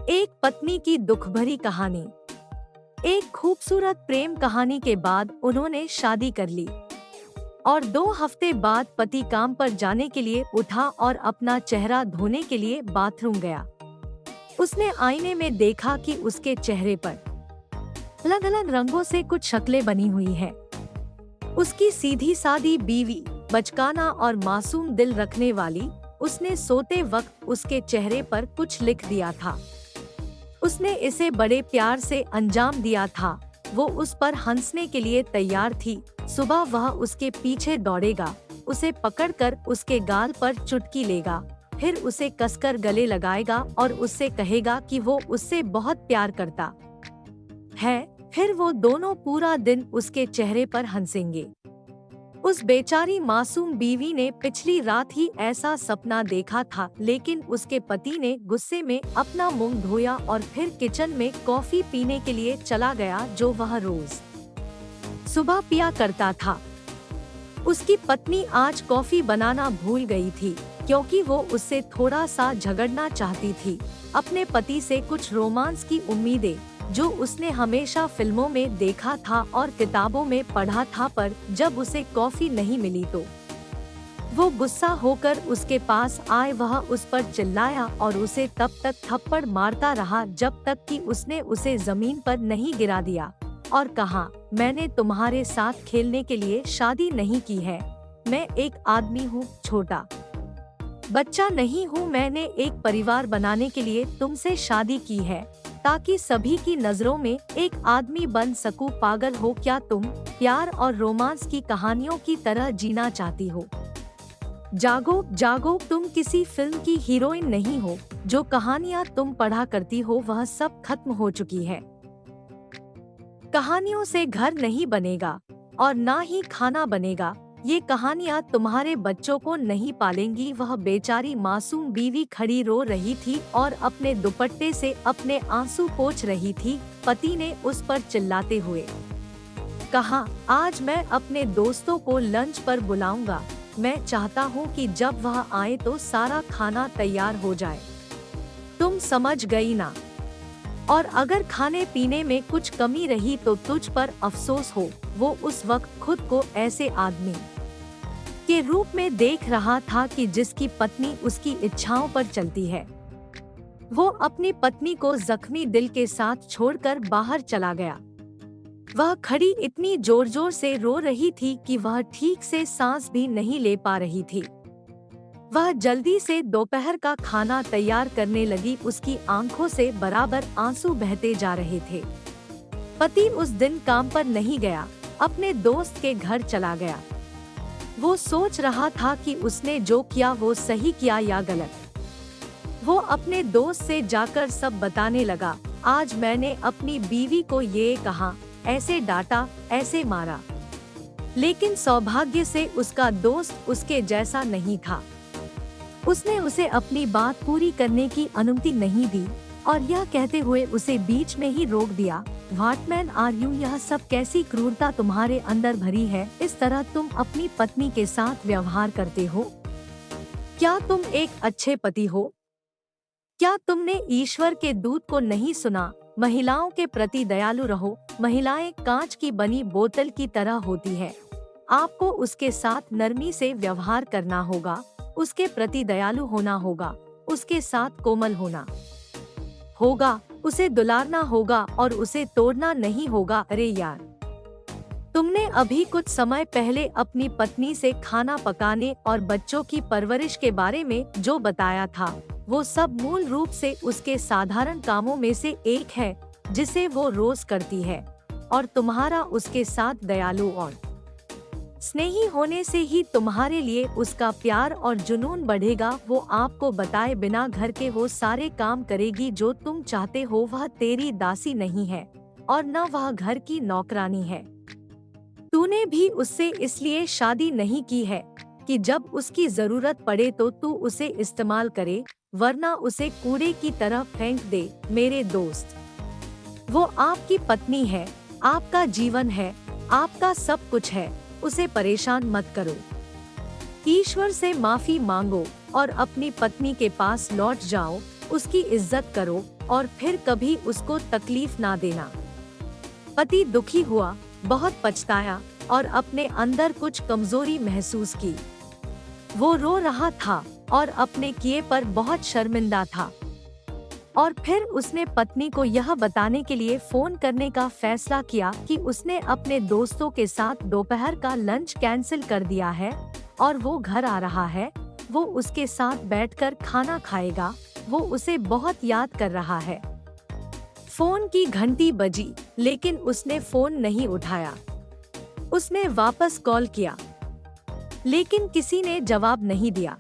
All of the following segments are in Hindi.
एक पत्नी की दुख भरी कहानी। एक खूबसूरत प्रेम कहानी के बाद उन्होंने शादी कर ली और 2 हफ्ते बाद पति काम पर जाने के लिए उठा और अपना चेहरा धोने के लिए बाथरूम गया। उसने आईने में देखा कि उसके चेहरे पर अलग अलग रंगों से कुछ शक्लें बनी हुई हैं। उसकी सीधी सादी बीवी, बचकाना और मासूम दिल रखने वाली, उसने सोते वक्त उसके चेहरे पर कुछ लिख दिया था। उसने इसे बड़े प्यार से अंजाम दिया था। वो उस पर हंसने के लिए तैयार थी। सुबह वह उसके पीछे दौड़ेगा, उसे पकड़कर उसके गाल पर चुटकी लेगा, फिर उसे कसकर गले लगाएगा और उससे कहेगा कि वो उससे बहुत प्यार करता है। फिर वो दोनों पूरा दिन उसके चेहरे पर हंसेंगे। उस बेचारी मासूम बीवी ने पिछली रात ही ऐसा सपना देखा था, लेकिन उसके पति ने गुस्से में अपना मुंह धोया और फिर किचन में कॉफी पीने के लिए चला गया, जो वह रोज सुबह पिया करता था। उसकी पत्नी आज कॉफी बनाना भूल गई थी, क्योंकि वो उससे थोड़ा सा झगड़ना चाहती थी। अपने पति से कुछ रोमांस की उम्मीदें, जो उसने हमेशा फिल्मों में देखा था और किताबों में पढ़ा था, पर जब उसे कॉफी नहीं मिली तो वो गुस्सा होकर उसके पास आए। वह उस पर चिल्लाया और उसे तब तक थप्पड़ मारता रहा जब तक कि उसने उसे जमीन पर नहीं गिरा दिया और कहा, मैंने तुम्हारे साथ खेलने के लिए शादी नहीं की है। मैं एक आदमी हूँ, छोटा बच्चा नहीं हूँ। मैंने एक परिवार बनाने के लिए तुमसे शादी की है, ताकि सभी की नजरों में एक आदमी बन सकूं। पागल हो क्या तुम? प्यार और रोमांस की कहानियों की तरह जीना चाहती हो? जागो जागो, तुम किसी फिल्म की हीरोइन नहीं हो। जो कहानियाँ तुम पढ़ा करती हो वह सब खत्म हो चुकी है। कहानियों से घर नहीं बनेगा और ना ही खाना बनेगा। ये कहानियाँ तुम्हारे बच्चों को नहीं पालेंगी। वह बेचारी मासूम बीवी खड़ी रो रही थी और अपने दुपट्टे से अपने आंसू पोंछ रही थी। पति ने उस पर चिल्लाते हुए कहा, आज मैं अपने दोस्तों को लंच पर बुलाऊंगा। मैं चाहता हूँ कि जब वह आए तो सारा खाना तैयार हो जाए। तुम समझ गई ना? और अगर खाने पीने में कुछ कमी रही तो तुझ पर अफसोस हो। वो उस वक्त खुद को ऐसे आदमी के रूप में देख रहा था कि जिसकी पत्नी उसकी इच्छाओं पर चलती है। वो अपनी पत्नी को जख्मी दिल के साथ छोड़कर बाहर चला गया। वह खड़ी इतनी जोर जोर से रो रही थी कि वह ठीक से सांस भी नहीं ले पा रही थी। वह जल्दी से दोपहर का खाना तैयार करने लगी। उसकी आंखों से बराबर आंसू बहते जा रहे थे। पति उस दिन काम पर नहीं गया, अपने दोस्त के घर चला गया। वो सोच रहा था कि उसने जो किया वो सही किया या गलत। वो अपने दोस्त से जाकर सब बताने लगा, आज मैंने अपनी बीवी को ये कहा, ऐसे डांटा, ऐसे मारा। लेकिन सौभाग्य से उसका दोस्त उसके जैसा नहीं था। उसने उसे अपनी बात पूरी करने की अनुमति नहीं दी और यह कहते हुए उसे बीच में ही रोक दिया, व्हाट मैन आर यू? यह सब कैसी क्रूरता तुम्हारे अंदर भरी है? इस तरह तुम अपनी पत्नी के साथ व्यवहार करते हो? क्या तुम एक अच्छे पति हो? क्या तुमने ईश्वर के दूत को नहीं सुना? महिलाओं के प्रति दयालु रहो। महिलाएं कांच की बनी बोतल की तरह होती है। आपको उसके साथ नरमी से व्यवहार करना होगा, उसके प्रति दयालु होना होगा, उसके साथ कोमल होना होगा, उसे दुलारना होगा और उसे तोड़ना नहीं होगा। अरे यार, तुमने अभी कुछ समय पहले अपनी पत्नी से खाना पकाने और बच्चों की परवरिश के बारे में जो बताया था, वो सब मूल रूप से उसके साधारण कामों में से एक है जिसे वो रोज करती है। और तुम्हारा उसके साथ दयालु और स्नेही होने से ही तुम्हारे लिए उसका प्यार और जुनून बढ़ेगा। वो आपको बताए बिना घर के वो सारे काम करेगी जो तुम चाहते हो। वह तेरी दासी नहीं है और न वह घर की नौकरानी है। तूने भी उससे इसलिए शादी नहीं की है कि जब उसकी जरूरत पड़े तो तू उसे इस्तेमाल करे, वरना उसे कूड़े की तरह फेंक दे। मेरे दोस्त, वो आपकी पत्नी है, आपका जीवन है, आपका सब कुछ है। उसे परेशान मत करो। ईश्वर से माफी मांगो और अपनी पत्नी के पास लौट जाओ। उसकी इज्जत करो, और फिर कभी उसको तकलीफ ना देना। पति दुखी हुआ, बहुत पछताया और अपने अंदर कुछ कमजोरी महसूस की। वो रो रहा था और अपने किए पर बहुत शर्मिंदा था। और फिर उसने पत्नी को यह बताने के लिए फोन करने का फैसला किया कि उसने अपने दोस्तों के साथ दोपहर का लंच कैंसिल कर दिया है और वो घर आ रहा है। वो उसके साथ बैठकर खाना खाएगा। वो उसे बहुत याद कर रहा है। फोन की घंटी बजी, लेकिन उसने फोन नहीं उठाया। उसने वापस कॉल किया, लेकिन किसी ने जवाब नहीं दिया।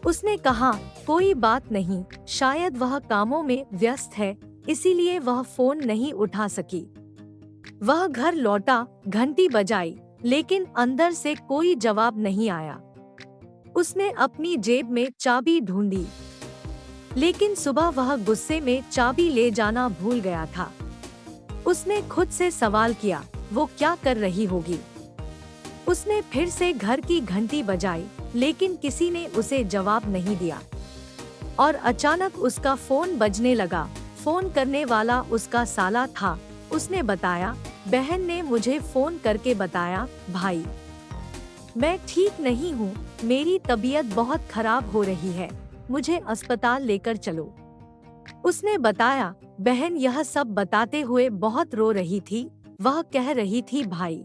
उसने कहा, कोई बात नहीं, शायद वह कामों में व्यस्त है, इसीलिए वह फोन नहीं उठा सकी। वह घर लौटा, घंटी बजाई, लेकिन अंदर से कोई जवाब नहीं आया। उसने अपनी जेब में चाबी ढूंढी, लेकिन सुबह वह गुस्से में चाबी ले जाना भूल गया था। उसने खुद से सवाल किया, वो क्या कर रही होगी। उसने फिर से घर की घंटी बजाई, लेकिन किसी ने उसे जवाब नहीं दिया। और अचानक उसका फोन बजने लगा। फोन करने वाला उसका साला था। उसने बताया, बहन ने मुझे फोन करके बताया, भाई मैं ठीक नहीं हूँ, मेरी तबीयत बहुत खराब हो रही है, मुझे अस्पताल लेकर चलो। उसने बताया। बहन यह सब बताते हुए बहुत रो रही थी। वह कह रही थी, भाई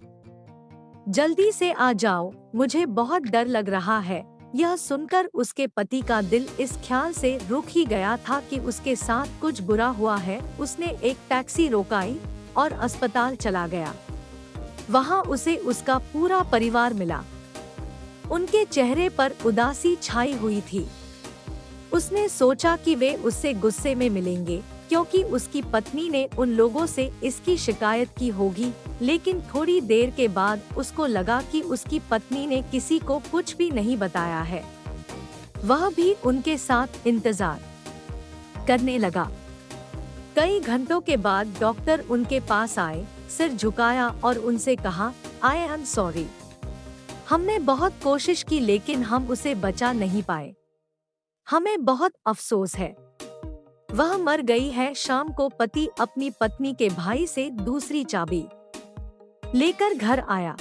जल्दी से आ जाओ, मुझे बहुत डर लग रहा है। यह सुनकर उसके पति का दिल इस ख्याल से रुक ही गया था कि उसके साथ कुछ बुरा हुआ है। उसने एक टैक्सी रोकाई और अस्पताल चला गया। वहां उसे उसका पूरा परिवार मिला। उनके चेहरे पर उदासी छाई हुई थी। उसने सोचा कि वे उससे गुस्से में मिलेंगे, क्योंकि उसकी पत्नी ने उन लोगों से इसकी शिकायत की होगी। लेकिन थोड़ी देर के बाद उसको लगा कि उसकी पत्नी ने किसी को कुछ भी नहीं बताया है। वह भी उनके साथ इंतजार करने लगा। कई घंटों के बाद डॉक्टर उनके पास आए, सिर झुकाया और उनसे कहा, आई एम सॉरी, हमने बहुत कोशिश की लेकिन हम उसे बचा नहीं पाए। हमें बहुत अफसोस है, वह मर गई है। शाम को पति अपनी पत्नी के भाई से दूसरी चाबी लेकर घर आया।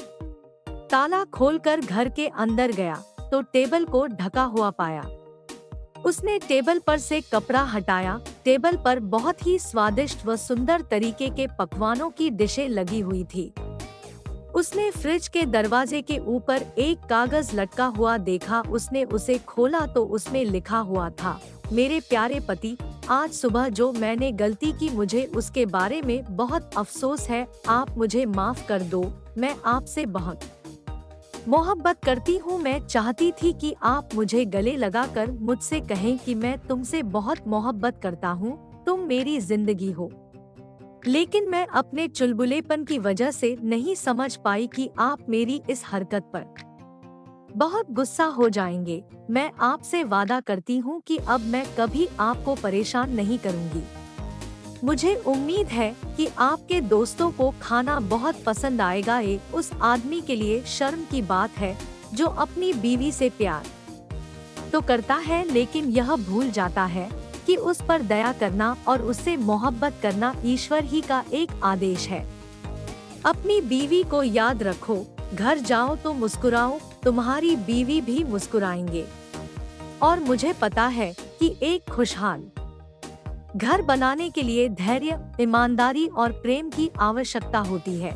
ताला खोलकर घर के अंदर गया तो टेबल को ढका हुआ पाया। उसने टेबल पर से कपड़ा हटाया। टेबल पर बहुत ही स्वादिष्ट व सुंदर तरीके के पकवानों की डिशें लगी हुई थी। उसने फ्रिज के दरवाजे के ऊपर एक कागज लटका हुआ देखा। उसने उसे खोला तो उसमें लिखा हुआ था, मेरे प्यारे पति, आज सुबह जो मैंने गलती की मुझे उसके बारे में बहुत अफसोस है। आप मुझे माफ कर दो। मैं आपसे बहुत मोहब्बत करती हूँ। मैं चाहती थी कि आप मुझे गले लगाकर मुझसे कहें कि मैं तुमसे बहुत मोहब्बत करता हूँ, तुम मेरी जिंदगी हो। लेकिन मैं अपने चुलबुलेपन की वजह से नहीं समझ पाई कि आप मेरी इस हरकत पर बहुत गुस्सा हो जाएंगे। मैं आपसे वादा करती हूँ कि अब मैं कभी आपको परेशान नहीं करूँगी। मुझे उम्मीद है कि आपके दोस्तों को खाना बहुत पसंद आएगा। ये उस आदमी के लिए शर्म की बात है जो अपनी बीवी से प्यार तो करता है, लेकिन यह भूल जाता है कि उस पर दया करना और उससे मोहब्बत करना ईश्वर ही का एक आदेश है। अपनी बीवी को याद रखो, घर जाओ तो मुस्कुराओ, तुम्हारी बीवी भी मुस्कुराएंगे। और मुझे पता है कि एक खुशहाल घर बनाने के लिए धैर्य, ईमानदारी और प्रेम की आवश्यकता होती है।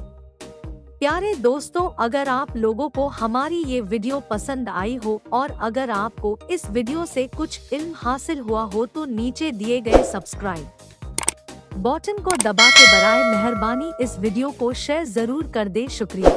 प्यारे दोस्तों, अगर आप लोगों को हमारी ये वीडियो पसंद आई हो और अगर आपको इस वीडियो से कुछ इल्म हासिल हुआ हो तो नीचे दिए गए सब्सक्राइब बटन को दबा के बराए मेहरबानी इस वीडियो को शेयर जरूर कर दे। शुक्रिया।